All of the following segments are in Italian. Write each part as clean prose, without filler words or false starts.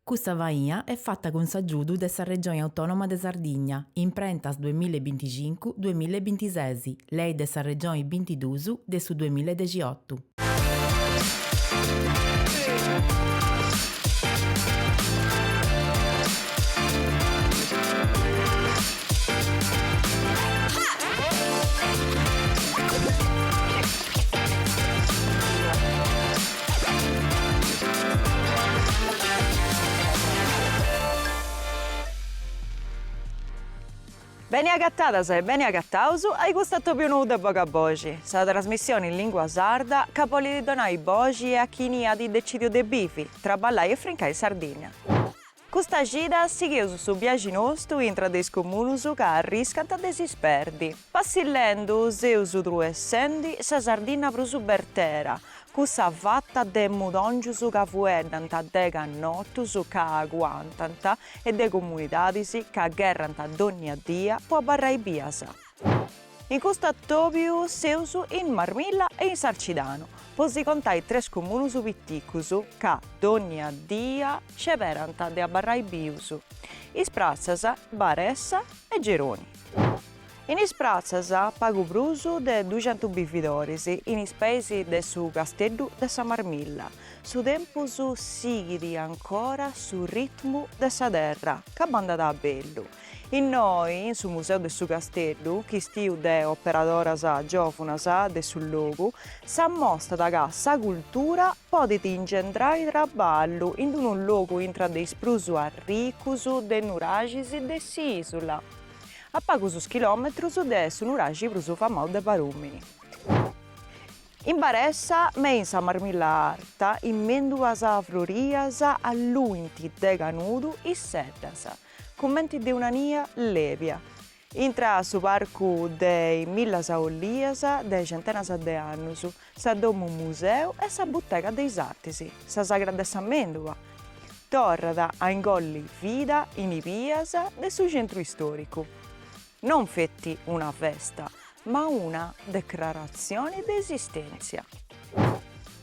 Questa vaia è fatta con s'aggiudu della Regione Autonoma de Sardigna, in prentas 2025-2026, lei della Regione 22 de su 2018. Bene agattadas e bene agattausu ai gustato più nudo de Boga Bogi, sa trasmissione in lingua sarda che vuole donare bogi e a chi ne ha di decidio de bifi, traballai e frincai in Sardegna. Questa gira sighiusu su viaggi nostru intra dei comunus che arriscano a desisperdi, passillendo seusu druessendi sa Sardina prusu bertera, cussa fatta de mudongiusu che fueddanta de cannottusu che aguantanta e de comunitadisi che aggerranta d'ogni dia po' barrai biasa. In questo attobiu seusu in Marmilla e in Sarcidano, posi contai tres comunus pitticusu che d'ogni dia ceveranta de abbarrai biusu, Isprazzasa, Baressa e Geroni. In Isprazzasa pagu prusu de 200 bifidoris, in ispesi de su Casteddu de sa Marmilla, su tempusu sighidi ancora su ritmu de sa terra, che banda da bellu. In noi, in su Museo de su Casteddu, chi stiu de operadoras giofunas de sul logu, sa mostra che sa cultura poditi ingendrare traballu in un logu intra de isprusu arricusu de nuragisi de s'isula. A pagusus chilometrus de su nuragi prusu famau de Parumini. In Baressa, me in sa Marmilla Arta, in menduas frorias alluinti de canudu i seddas, commenti de un'ania levia. Intra su parcu de millas ollias de centenas de annus, sa domu museu e sa bottega dei artisi, sa sagra de sa mendua. Torrada a ingolli vida in i vias de su centro storicu. Non fetti una festa, ma una declarazione di esistenza.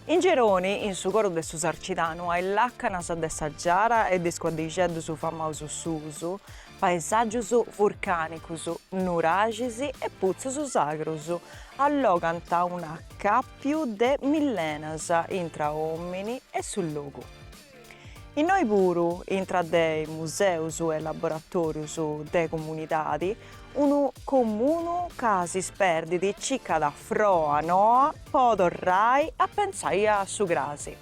In Geroni, in su coro de su Sarcidano, ai laccanas de sa giara e de squadrigellu su famausu susu, paesaggius vulcanicus, nuragisi e puzzus sagrus, alloganta un accappiu de millenas intra uomini e sul logu. In noi puru, intra dei museus e laboratorius de comunitadi, unu comunu che si sperditi circa da froa noa, po' torrai a pensare a su grasi.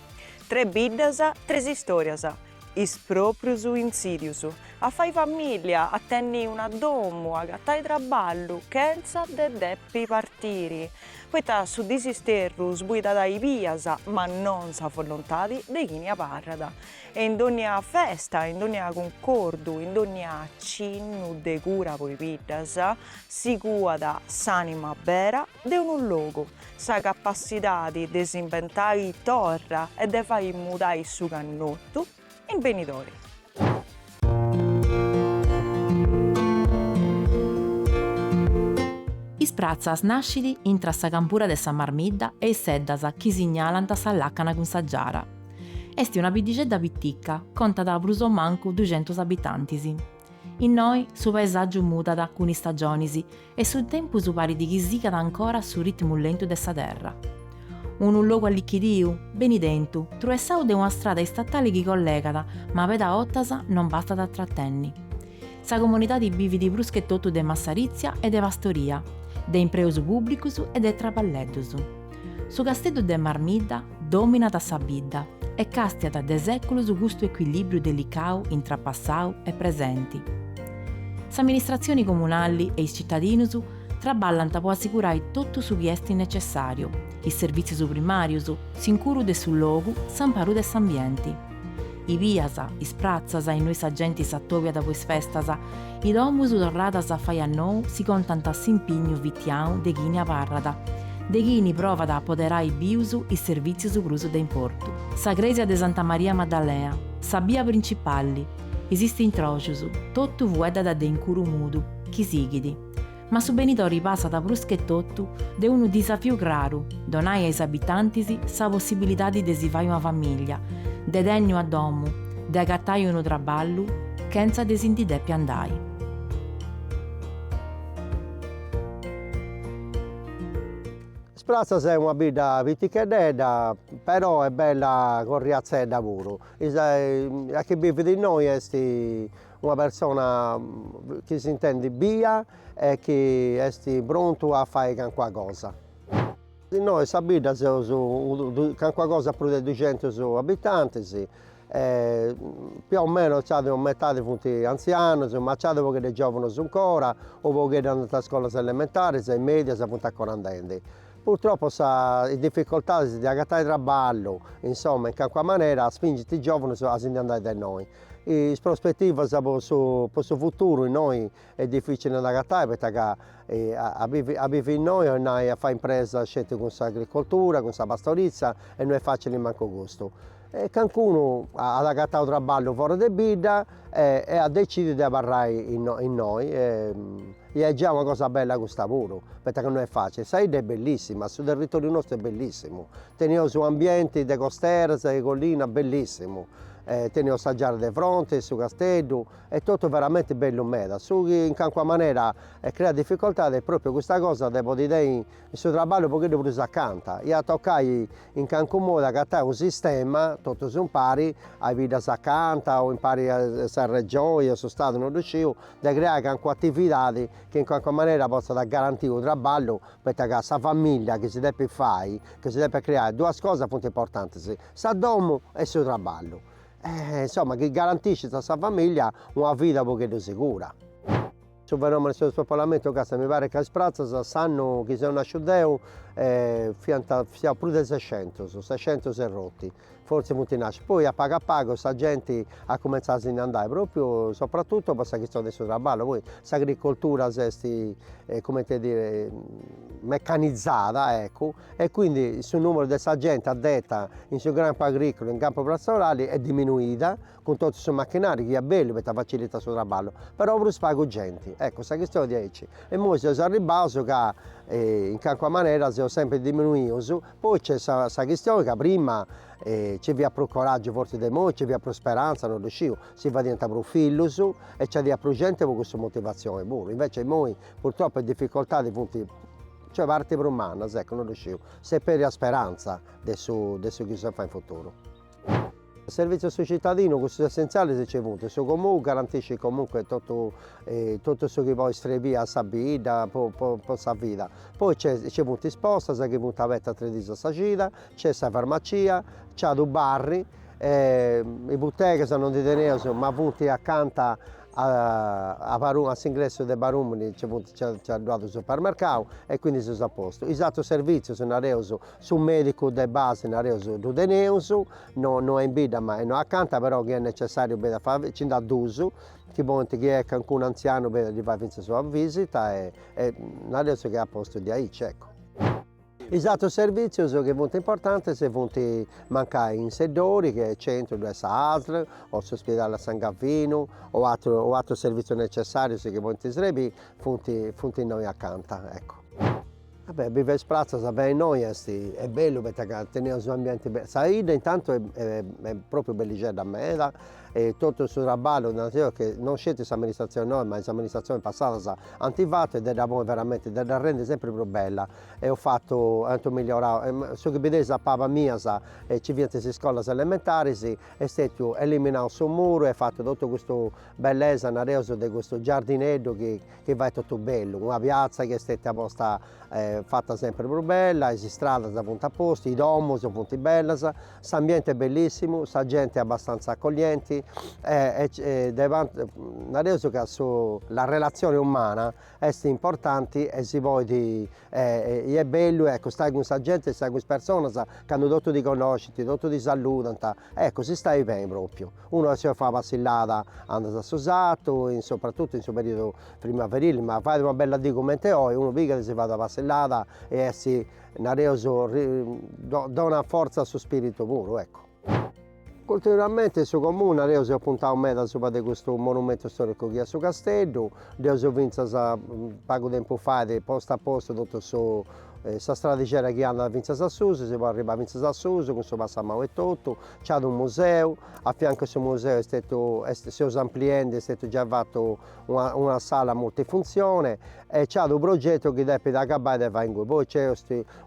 Tre biddas, tres storias, isproprius insidius, a fai famiglia, a tenni una domu, a gattai traballu, chenza de deppi partiri. Poita su disisterru sbuida dai vias, ma non sa volontadi de chi ne parrada. E in ogni festa, in ogni concordu, in ogni cinnu de cura poi piddas, si guada s'anima vera de un logo, sa capacità di disinventare torra e de fai mudare su cannottu in venidori. Isprazzas nascidi intra sa campura de sa Marmidda e i seddas chi signalanta sa laccana con sa giara. Esti una piddicedda pitticca, conta da pruso mancu 200 abitanti. In noi su paesaggio mutada con i stagionisi e sul tempo su pari di chi sicada ancora su ritmo lento de sa terra. Un luogo allicchidiu, benidentu, truessau de una strada statale chi collegata, ma peda ottasa non basta da trattenni. Sa comunità di bivi di bruschettotto de Massarizia e de Vastoria, de impreusu publicus e de trapalleddus. Su Casteddu de Marmidda domina da sa bidda e castiata de seculus gustu equilibrio delicau intrapassau e presenti. S'amministrazioni comunali e i cittadinus traballant po assicurare tutto su chi esti necessario, i servizi primarius, s'incuru de sul logu, s'amparu de s'ambienti. I vias, is prazzas e noi agenti s'attovia da queste festas, i domus torradas a fai a nou si contant a s'impignu vitiau de chi ne parrada, de chi ne prova da apoderare i biusu i servizi su cruso de importu. Sa Gresia de Santa Maria Maddalea, sa via principali, esiste introcius, tottu vueda da de incuru mudu, chi sighidi. Ma su benitori passa da bruschettottu de un disafiu craru, donai ai abitanti sa possibilità di desivare una famiglia, de degno a domu, de agattai uno traballo, senza desindide piandai. Sprazza è una vita vitichedda, però è bella con riazzedda pure. A chi vive di noi è una persona che si intende via e che è pronto a fare qualcosa. Noi sappiamo che qualcosa più di 200 abitanti, più o meno c'è metà di punti anziani, ma c'è pochi di giovani ancora, o pochi hanno andati a scuola elementari, in media, appunto a 40 anni. Purtroppo le difficoltà di agattare lavoro, insomma, in qualche maniera spinge i giovani a andare da noi. Le prospettive per il futuro in noi è difficile da agattare perché a vivere in noi a fare impresa scelta con l'agricoltura, con la pastorizia e non è facile manco gusto. E qualcuno ha agattato un lavoro fuori da bida e ha deciso di avvarare in noi. E è già una cosa bella questo lavoro, perché non è facile. Saida è bellissima, sul territorio nostro è bellissimo. Teniamo su ambienti di costiere, di collina, bellissimo. Teniamo assaggiare di fronte, su castello, è tutto veramente bello meda. In qualche maniera crea difficoltà è proprio questa cosa, devo dire, il suo lavoro perché devo usare accanto. Io toccai in qualche modo a cattare un sistema, tutto si impari, a vita accanto, o impari a essere gioia, sono stato non riuscivo, di creare anche attività che in qualche maniera possano garantire un lavoro perché la famiglia che si deve fare, che si deve creare, due cose appunto importanti, il domo e il suo lavoro. Insomma, che garantisce a questa famiglia una vita un pochino sicura. Sul fenomeno del spopolamento, mi pare che a Sprazza sanno che sono nasciuto siamo più di 600 si rotti, forse molti nasce. Poi a pago questa gente ha cominciato a andare proprio, soprattutto per la questione del suo lavoro. Poi l'agricoltura è come dire, meccanizzata, ecco, e quindi il numero di questa gente addetta in sul campo agricolo, in campo pastorale è diminuita con tutti i suoi macchinari che è bello per facilitare il suo lavoro, però non spago gente. Ecco, questa questione di oggi. E ora si è arrivato che in qualche maniera si è sempre diminuito. Poi c'è questa questione che prima ci via più coraggio forse di noi, ci via più speranza, non riuscivo, si va diventare più figlio e c'è più gente con questa motivazione. Invece noi purtroppo difficoltà di punti, cioè parte per umana, ecco, non riuscivo, se per la speranza adesso che si fa in futuro. Il servizio sul cittadino, questo è essenziale ricevuto, su comune garantisce comunque tutto ciò che vuoi via a vita, per vita. Poi c'è punti esposta, c'è che punta avete 13 sagida, c'è la farmacia, c'è due barri, le botteghe sono di teneso, ma punti accanto all'ingresso dei barumini c'è arrivato il supermercato e quindi si è a posto. Esatto servizio sono reso su medico di base, sono reso do deneuso, non è in vita ma è accanto, però che è necessario per fare ci dà d'uso, che è qualcuno anziano per gli fare la sua visita e adesso che è a posto di aici, ecco. Esatto servizio che è molto importante se punti mancare in settori che è centro dove ASL o l'ospedale a San Gavino o altro servizio necessario se che punti srebi punti noi accanto, ecco. Vabbè, vive Sprazza, sapete noi è bello perché teniamo un ambiente bello. Saida intanto è proprio bellissima da me, e tutto il suo lavoro che non scende questa amministrazione noi, ma l'amministrazione passata antivato ed è da voi veramente, da rendere sempre più bella. E ho fatto, anche migliorare, su che vedete la pava mia, ci viene le scuole elementari, è stato eliminato il suo muro e fatto tutto questo bellezza, di questo giardinetto che va tutto bello, una piazza che è stata apposta fatta sempre più bella, le strade sono a posto, i domi sono punti belli, l'ambiente è bellissimo, la gente è abbastanza accogliente, adesso che la relazione umana è importante e si vuole è bello, ecco, stai con questa gente, stai con queste persone che hanno tutto di conoscere, tutto di salutare, ecco, si stai bene proprio. Uno si fa la passillata, anda a Sosato, soprattutto in questo periodo primaverile, ma fate una bella documento oggi, uno pica si fa la passillata e si dona forza al suo spirito puro, ecco. Culturalmente il suo comune ha puntato un meta sopra di questo monumento storico che è su castello, ha vinto poco tempo fa, posto a posto tutto Questa strada che anda da Vinza Sassuso, si può arrivare a Vinza Sassuso, con suo passamano e tutto, c'è un museo, a fianco a questo museo si usa ampliando, è stato già fatto una sala multifunzione e c'è un progetto che deve da acabare e va in cui. Poi c'è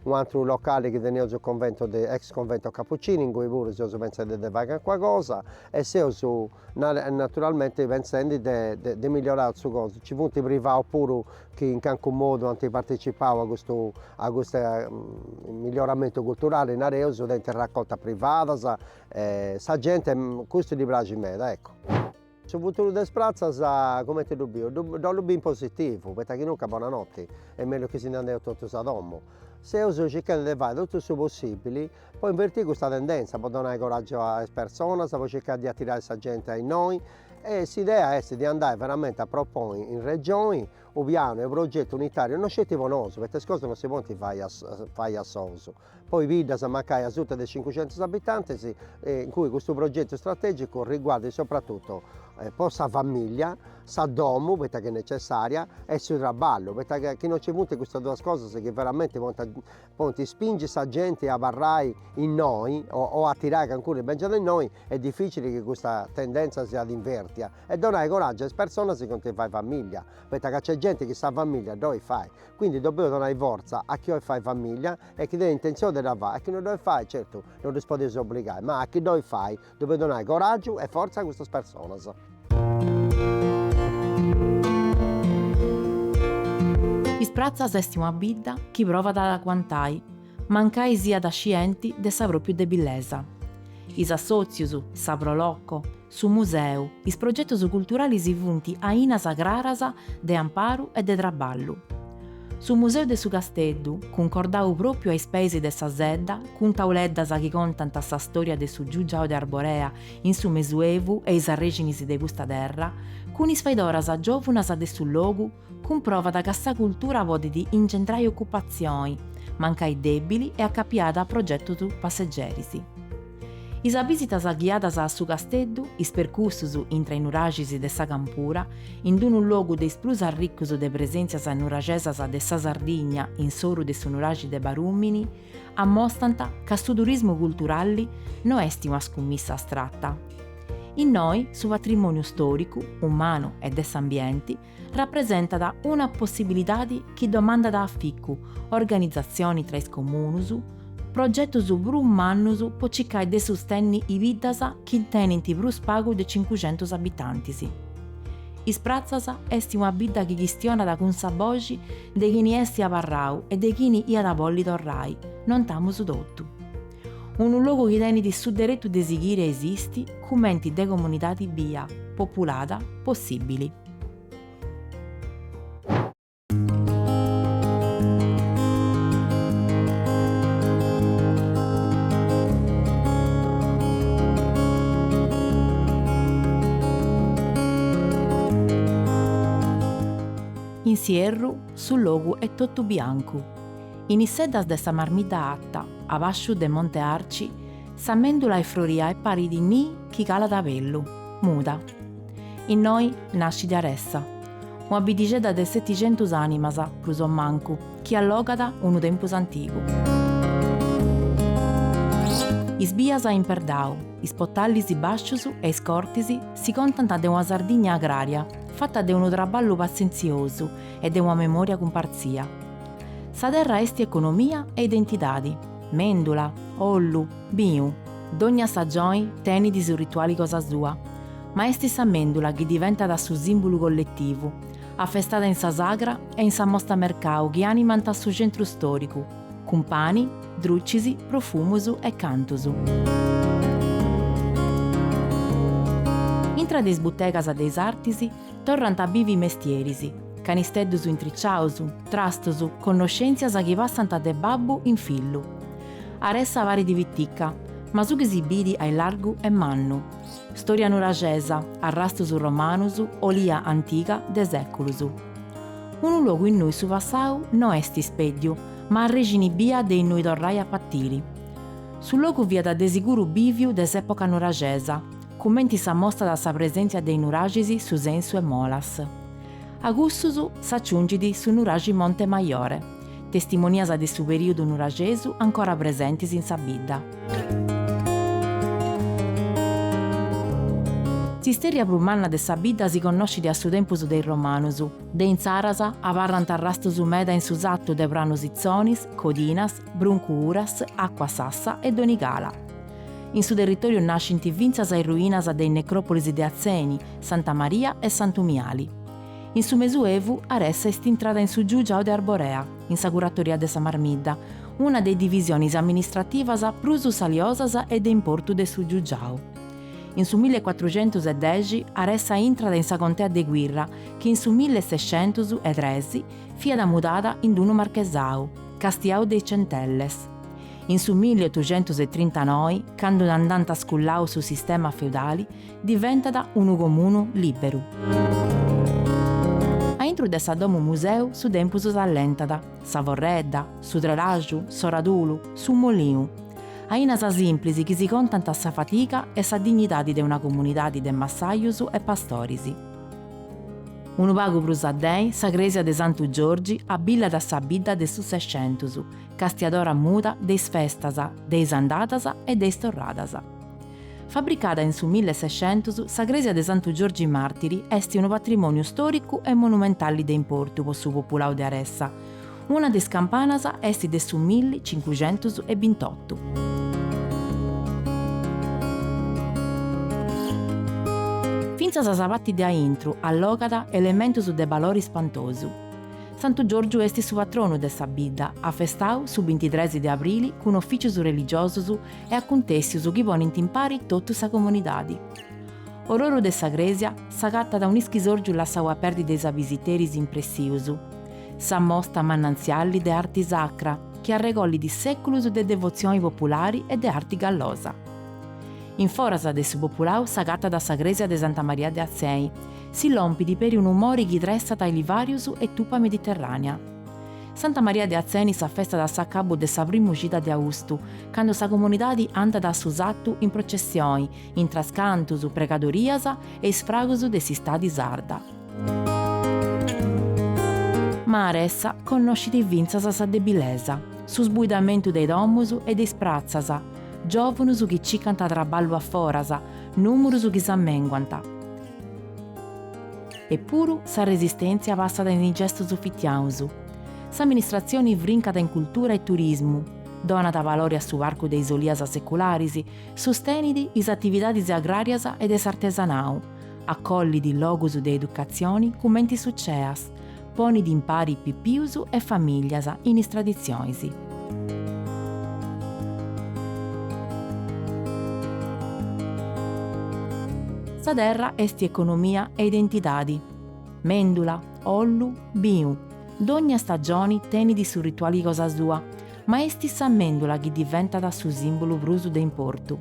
un altro locale che è il convento, ex convento Cappuccini, in cui pure si pensa di fare qualcosa e si usa naturalmente pensando di migliorare su cose. Ci punti privati pure che in qualche modo hanno partecipato a questo miglioramento culturale in Arezzo, dentro raccolta privata, sa gente, questo gli piace a me, ecco. Sul futuro di Sprazza, come ti dico, do in positivo, perché nunca buonanotte, è meglio che si ne andino tutti a domo. Se uso cercando di fare tutto il possibile, poi invertire questa tendenza, può dare coraggio alle persone, può cercare di attirare questa gente a noi e l'idea è di andare veramente a proporre in regioni un piano, un progetto unitario, non c'è vonoso, perché queste cose non si possono fare a soso. Poi Vida si mancare a sotto dei 500 abitanti, in cui questo progetto strategico riguarda soprattutto sa famiglia, sa domo, perché è necessaria, e sul traballo, perché non c'è punto queste due cose che veramente spinge questa gente a varrai in noi o a tirare ancora il benché in noi, è difficile che questa tendenza sia ad invertia e donare coraggio alle persone se ti fai famiglia, perché c'è gente che sa famiglia dove fai, quindi dobbiamo donare forza a chi fai famiglia e chi deve intenzione di fare, e chi non deve fare, certo non si può disobbligare, ma a chi dove fai dove donare coraggio e forza a queste persone. Isprazza sestimo a bidda chi prova da quantai, mancai sia da scienti de sa proprio de bellezza. Is assozius, sa prolocco, su museu, is progettos culturali si vunti a inas agrarasa de amparu e de traballu. Su museu de su Casteddu, concordau proprio ai spesi de sa sedda, con tauleddas chi contant sa storia de su Giugiao de Arborea in su Mesuevu e is arreginis de custa terra, con is faidoras giovunas de su logu, con prova da che sa cultura vodi di incentrare occupazioni, mancai debili e accappiata a progetto su passeggeri. Is visitas ghiadas a su Casteddu, is percursus intra i nuragisi de sa Campura, in un luogu de plus arriccus de presenzias nuragesas de sa Sardigna in soru de su nuragi de Barumini, ammostranta che su turismo culturali non est una scommessa astratta. In noi, su patrimonio storico, umano e des ambienti, rappresenta una possibilità che domanda da afficcu, organizzazioni tra i comunus, progetto su brummannus po ciccai de sostenni i vidas chi tenenti brus pago de 500 abitanti. Isprazzasa est una bidda che gestiona da consabogi de chini esti a Parrau e de chini ia da polli torrai, non tamus dottu. Un luogo che tiene di suderetto desighire esisti, commenti de comunità via, popolata, possibili. In Sierru, sul luogo è tutto bianco. In isseddas de sa marmida atta, a vasciu de Monte Arci, s'ammendula e floria e pari di ni chi cala da vellu, muda. In noi nasci di Aressa, una bidigedda de 700 animasa, plus o mancu, chi allogata unu tempus antigu. Is bias in perdau, is pottallis i bascius e is cortisi si contanta de una Sardigna agraria, fatta de uno traballo pazenzioso e de una memoria comparzia. Sa terra esti economia e identitadi, mendula, ollu, biu, d'ogna stagione teni di su rituali cosa sua, ma esti sa mendula che diventa da su simbolo collettivo, affestata in sa sagra e in sa mostra mercau che animanta a su centro storico, con pani, druccisi, profumusu e cantusu. Intra des buttegas a des artisi, torrant a bivi mestierisi, canisteddus intricciausu, trastosu, conoscenzias a chi passant de babbu in fillu. Aressa vari di vitticca, ma su che si bidi ai largu e mannu. Storia nuragesa, arrastusu romanusu, olia antica de seculusu. Un luogo in noi su passau non esti spediu, ma a regini bia dei noi torrai a pattiri. Sul luogo via da de sicuru biviu des epoca nuragesa, commenti sa mostra da sa presenza dei nuragisi su sensu e molas. Agustus s'acciungidi su Nuragi Monte Maiore, testimonias de su periodo nuragesu ancora presenti in sa bidda. S'isteria prumanna de sa bidda si conoscit a su tempus dei Romanus. De in Sarasa avarrant arrastosu meda in su sattu de pranus izzonis, codinas, bruncuras, acqua sassa e donigala. In su territorio nascint vinzas e ruinas dei necropolis de Azeni, Santa Maria e Sant'Umiali. In su Mesuevu Aressa est intrada in su Giugiao de Arborea, in sa curatoria de sa Marmidda, una dei divisionis amministrativas prus saliosas e de importu de su Giugiao. In su 1410 Aressa intrada in sa contea de Guirra, che in su 1613 fiat mudada in d'unu marchesau, Castiau dei Centelles. In su 1839, quando andant a scullau su sistema feudali, diventada unu comunu liberu. A intru de sa domu museu su tempus s'allentada, sa vorredda, su trelaju, s'oradulu, su molinu. Ainas simplisi chi si contant a sa fatica e sa dignidade de una comunidade de massaius e pastorisi. Unu pagu prus addei, sa Cresia de Santu Giorgi abillat a sa bidda de su 600, castiadora muda deis festas, deis andatas e deis torradas. Fabbricata in su 1600, sa Cresia de Santu Giorgi Martiri est unu patrimoniu storicu e monumentali de importu po su populau de Aressa. Una des campanas est de su 1528. Finzas sa parte de intru, allogada elementus de valori spantosu. Santu Giorgiu est su patronu de sa bidda, festau su 23 de aprili cun ufficius religiosus e acontessius chi ponint in pari totu sa comunidadi. Ororu de sa Cresia s'agattat un ischisorgiu lassau a perdide sa visiteris impressius. Sa mostra mannanziali de arti sacra, che arregolli di seculus de devozioni popolari e de arti gallosa. In foras de su populau s'agatta da sa Cresia de Santa Maria de Azei, si lompidi per un umore chi tressat ai livarius e tupa mediterranea. Santa Maria de Azeni sa festa da sa cabo de sa prima uscita de augustu, quando sa comunidade andat a su sattu in processioni, in trascantus, pregadorias e sfragus de si stadi sarda. Ma Aressa conoscit vinzas sa debilesa, su sbuidamentu dei domus e dei sprazzas, giovunus chi cicant a traballu a foras, numerus chi s'ammenguant. Eppuru sa resistenzia passat in gestus ufficiaus. S'amministrazione vrincata in cultura e turismu, donat valore a su varcu de isolias secularis, sostenidi is attividades agrarias e des artesanau, accollidi logus de educazioni cumenti succeas, poni di impari pippius e famiglias in is tradizionis. Sa terra est economia e identidadi. Mendula, ollu, biu. D'ogna stagioni tenidi su rituali cosa sua, ma esti sa mendula chi diventat su simbolu prusu de importu.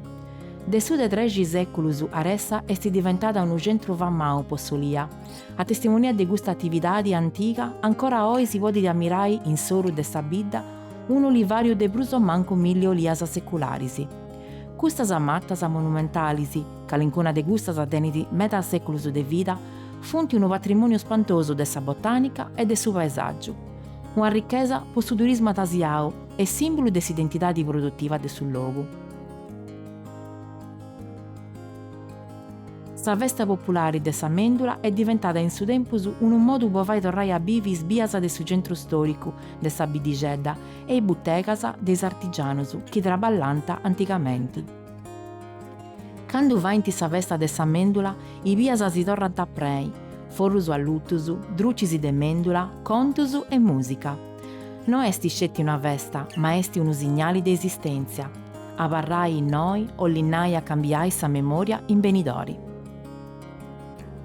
De su de 13 seculus Aressa est diventata un centru famau possolia. A testimonia de gusta attividade antica, ancora oi si podit ammirai in soru de sa bidda un olivariu de pruso mancu 1000 olias secularis. Custas mattas monumentalis, calincuna de gustas teniti meta seculus de vida, funt unu patrimonio spantoso de sa botanica e de su paesaggiu. Una ricchesa po su turismo atasiau e simbolo de s'identidade produttiva de su logu. Sa festa popolare de sa mendula è diventata in su tempus un modu po fai torrai a bivi is bias de su centru storicu de sa bidigedda e i buttecas des artigianus chi traballanta anticamenti. Quando va in sa festa de sa mendula, i bias si torrant a prei, forrus alluttus, drucis de mendula, contus e musica. No esti scetti una festa, ma esti unu segnali de esistenzia. Abarrai in noi o linnai a cambiai sa memoria in benidori.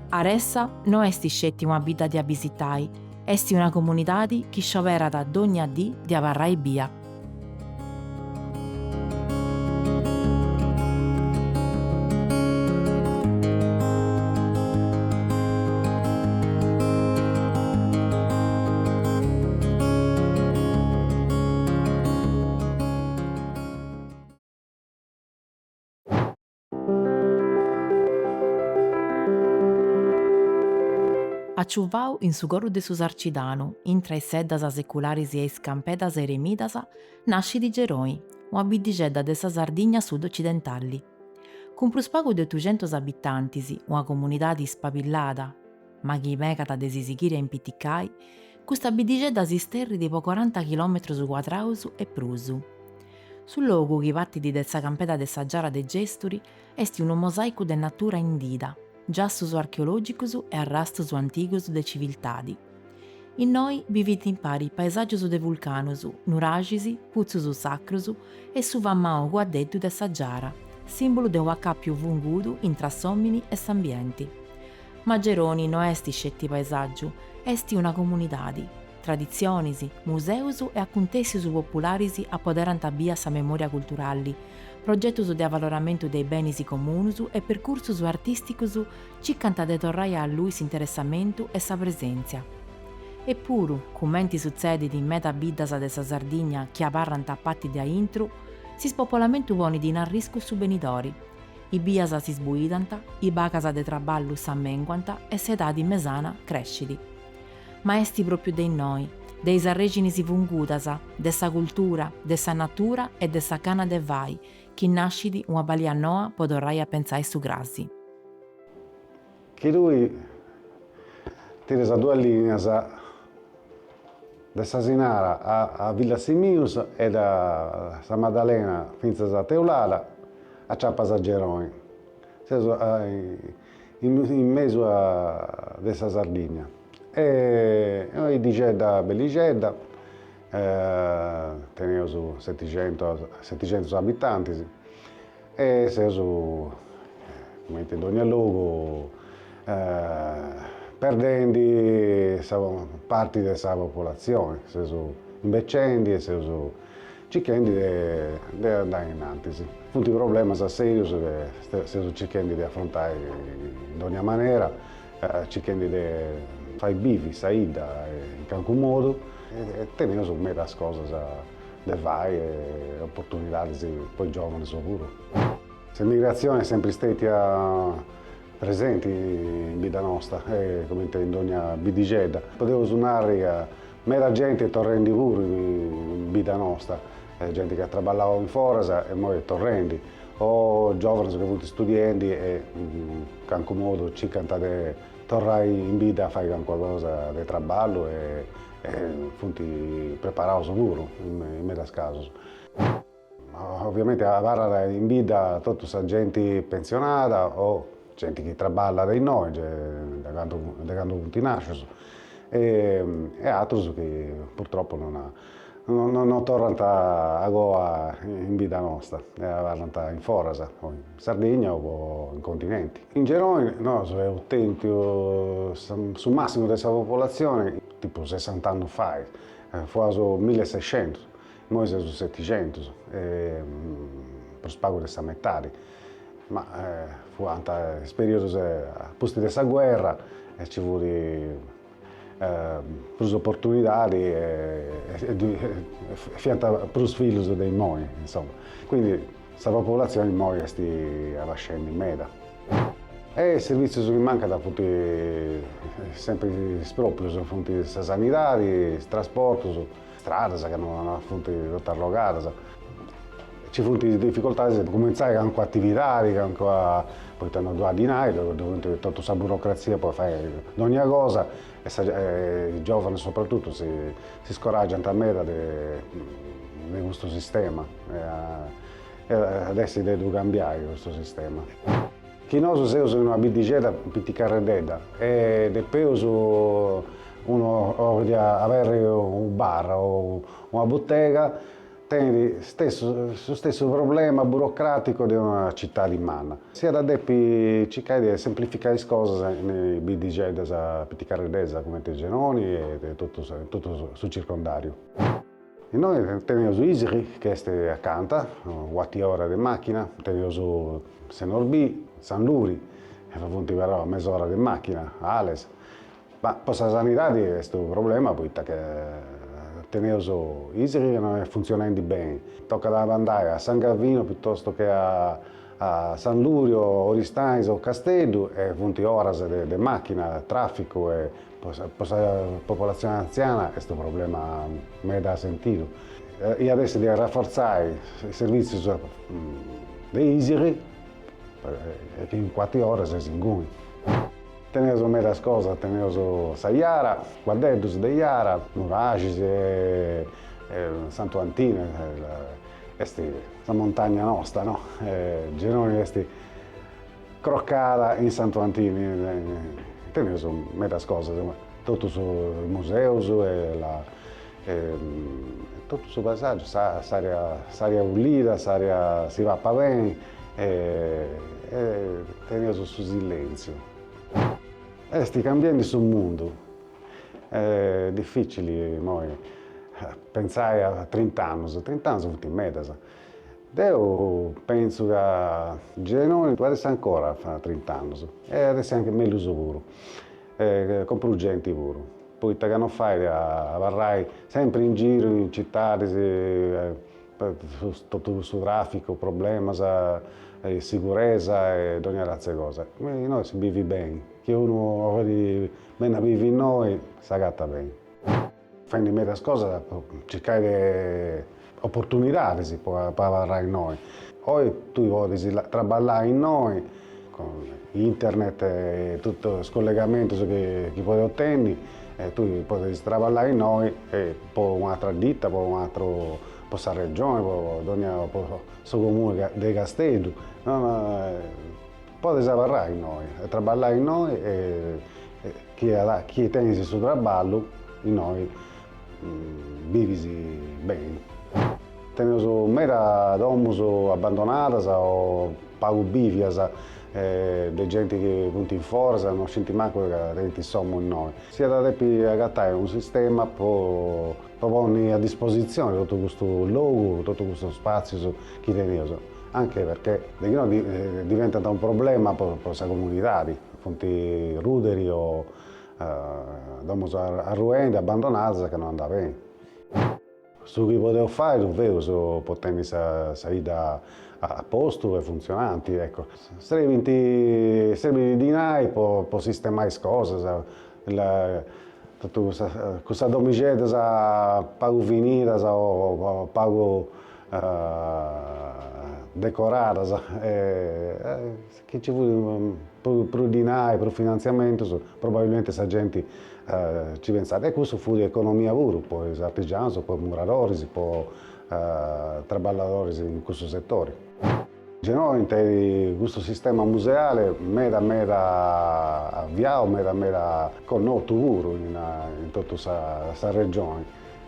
Aressa no esti scetti una vita di abisitai, esti una comunidade chi scioverat ad ogni dì di abarrai bia. Acciuvau in su corru de su Sarcidanu, intra i seddas secularis e is campedas eremidas, nasci di Geroi, una bidigedda de sa Sardigna sud-occidentali. Con prus pagu de 800 abitantis, una comunidade spabillada, ma chi megata de sisighire in Piticai, questa bidigedda si sterri di po 40 km quadraus e prusu. Sul logu chi vattidi de sa campeda de sa Giara de Gesturi esti un mosaicu de natura indida, giassus archeologicus e arrastus antigus de civiltadi. In noi vivit in pari paesaggius de vulcanus, nuragisi, puzzus sacrus e su vammao guaddeddu de sa Giara, simbolo de un più vungudu intra sommini e s'ambienti. Ma Geroni no esti scetti paesaggiu, esti una comunidadi, tradizionis, museus e acontessius popularis apoderant a bia sa memoria culturali, progettus de avvaloramento dei benis comunus e percursus artisticus circanta de torrai a lui s'interessamentu e sa presenza. Eppuru, commenti succedit in meta biddas de sa Sardigna chi aparrant a patti de intru, si spopolamentu ponit in arriscu su benidori. I bias si sbuidant, i bacas de traballu s'ammenguant e s'etadi mesana crescidi. Ma esti proprio dei noi, dei arreginis vungudas, de sa cultura, de sa natura e de sa cana de vai, chi nascidi una balia noa podorrai a pensare su grassi. Che lui tira sa due linee da Sasinara a Villa Simius e da Sa Maddalena fino a Teulada a Ciappas a Geroni, in mezzo a sa Sardigna. E noi di Gedda Belligedda teniamo 700 abitanti e siamo come in ogni luogo perdendo parte della popolazione, siamo inveccendi e siamo cercando di andare in avanti. Punti problemi seri che stiamo cercando di affrontare in ogni maniera, cercando di fare bivi, saida in qualche modo e tenere su me le cose da fare e opportunità per i giovani soprattutto. L'immigrazione è sempre stata presente in vita nostra, come in ogni bidigedda. Potevo suonare che mera gente torrendi pure in vita nostra, gente che lavorava in forza e poi torrendi, o giovani che sono studenti e in qualche modo cercano di tornare in vita a fare qualcosa di lavoro e preparare sicuro in mezzo caso. Ovviamente a in vita tutta questa gente pensionata o gente che lavora da noi, da quando nascono, e altri che purtroppo non tornano a Goa in vita nostra, vanno in forza, o in Sardegna o in continenti. In Geroni noi siamo attenti sul massimo della popolazione, tipo 60 anni fa, fu 1600, noi siamo 700, per spago della metà. Ma fu un periodo posti della guerra e ci fu più opportunità e più figli dei noi, insomma. Quindi questa popolazione noi sta avanzando in meta. E i servizi che mancano sempre proprio sono la sanità, il trasporto, strade che non sono tutte arrogate. Ci sono difficoltà di cominciare con attività, poi hanno due dinari, dove tutta questa burocrazia può fare ogni cosa e i giovani soprattutto si scoraggiano a metà di questo sistema e adesso devono cambiare questo sistema. Chi noi siamo in una bidigetta pitticarredda e poi uno vuole avere un bar o una bottega, tieni lo stesso problema burocratico di una città di Manna. Sia da Deppi cercare di semplificare le cose nei bidigetta pitticarredda come i Genoni e tutto sul circondario. E noi teniamo Isri, che è accanto, 4 ore di macchina, teniamo Senorbi, San Luri, e fa mezz'ora di macchina, Ales. Ma per la sanità è questo problema, perché teniamo Isri che non funziona bene. Tocca andare a San Gavino piuttosto che a a San Lurio, Oristains o Castello e funti ore di macchina, traffico e la popolazione anziana questo problema mi dà sentito. E adesso di rafforzare i servizi di Isiri che in 4 ore si inguni. Teniamo medas cose, teniamo Saiara, Guadeddus de Iara, Nuragis e Santo Antino, la montagna nostra, no? Genoni questi croccata in Santo Antino, teniamo medas cose, tutto sui musei e tutto sul passaggio, saria pulita, si va a bene e teniamo su silenzio. Sti cambiando sul mondo, è difficile pensare a 30 anni sono in mezzo. Io penso che Genoni adesso ancora fa 30 anni e adesso è anche meglio pure, compro gente pure. Poi che non fai a varrai sempre in giro in città, su traffico, problemi, sicurezza e ogni altra cosa. Noi si vive bene. Che uno vive in noi, si agatta bene. Fai me le cose, cercare opportunità per lavorare in noi. Poi tu vuoi lavorare in noi, con internet e tutto il scollegamento che puoi ottenere, tu puoi lavorare in noi e poi un'altra ditta, poi un'altra questa regione, poi questo comune di Castello. Puoi lavorare in noi, lavorare in noi e chi tiene il suo lavoro in noi vivi bene. Teniamo mera domus abbandonate o pago bivias di gente che punta in forza, non senti manco che siamo in noi. Sia da agattare un sistema per porre a disposizione tutto questo luogo, tutto questo spazio che teniamo. Anche perché diventa un problema per questa comunità, fonti ruderi o arruenti, abbandonati che non andava bene. Su che potevo fare, non vedo se potevo salire a posto e funzionanti. Ecco. Serve di dinai per sistemare le cose, questa domicetta pago finita o pago decorata, che ci vuole per dinai, per finanziamento, probabilmente questa gente ci pensate. E questo fu di economia pure, poi artigiani, poi muratori, poi lavoratori in questo settore. Genoni, questo sistema museale, meda avviato, meda connoto pure in tutta questa regione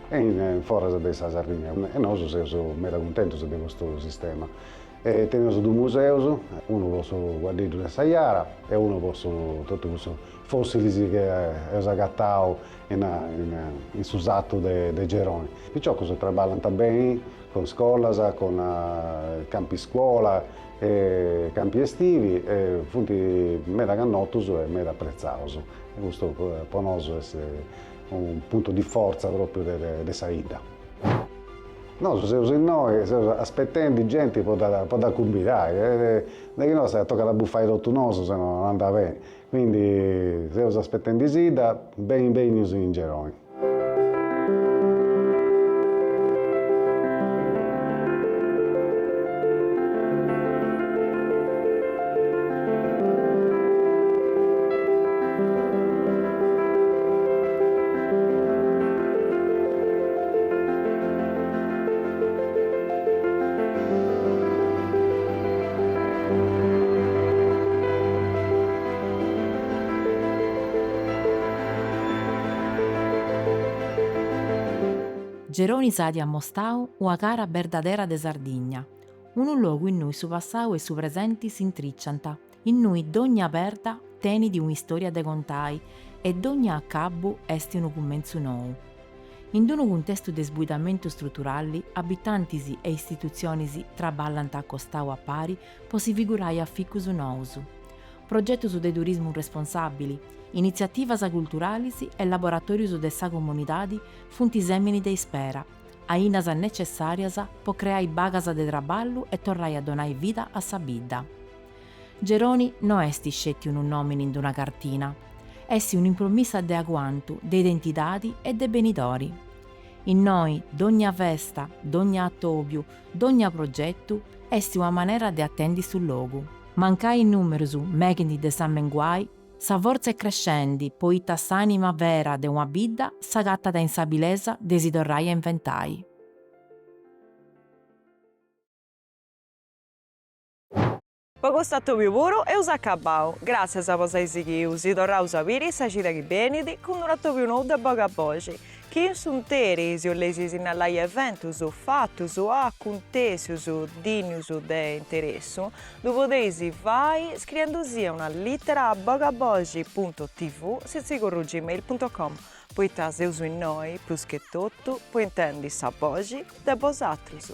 e in fuori della Sardegna. E noi siamo meda contenti di questo sistema. Teniamo due musei, uno su Guadeddù di Saiara e uno su tutti questi fossili che sono agattati in susato di Geroni. Perciò si lavora bene con scuola, con campi scuola, campi estivi, e funti meda cannotus e meda apprezzati. Questo per noi è un punto di forza proprio di salita. No, se noi aspettando gente può da combinare, perché noi se tocca la buffare tutto nostro se non andava bene. Quindi se aspettando di sida, ben in Geroni. Geroni Sadi a Mostau, una cara verdadera de Sardigna. Un luogo in cui su passato e su presenti si intriccianta, in cui d'ogni aperta teni di un'istoria de contai e d'ogni accabbu esti un commenzo nuovo. In un contesto di sbuitamento strutturali, abitanti e istituzioni traballano accostau a pari, per si figurare a ficus nousu. Progetto su de turismo responsabili, iniziativas culturali e laboratorios de sa comunidade funti semini de ispera, ainas necessarias per creare bagas de traballu e tornare a donare vita a sa bidda. Geroni non esti scetti un nomine in una cartina, essi un'impromessa de aguantu, de identitadi e de benitori. In noi, d'ogna festa, d'ogna attobiu, d'ogna progettu, esti una maniera de attendi sul logu. Mancai in numerosu, megni de San Menguai, sa forza è crescendi, poita s'anima vera de una bidda, s'agatta da insabilesa desidorrai e inventai. Poco stato più puro e usa acabau. Grazie a voi che si torrà a sapere sa cita che benedi con un atto più nuovo da Bogabogi. Chi sono teri si lesi in allai eventus o fattus o acontecius o dinius de interesso, dove potete vai scrivendosi una lettera a bogabogi.tv senza gmail.com. Poi se uso in noi, più che tutto, poi intendi sa bogi da vosatrus.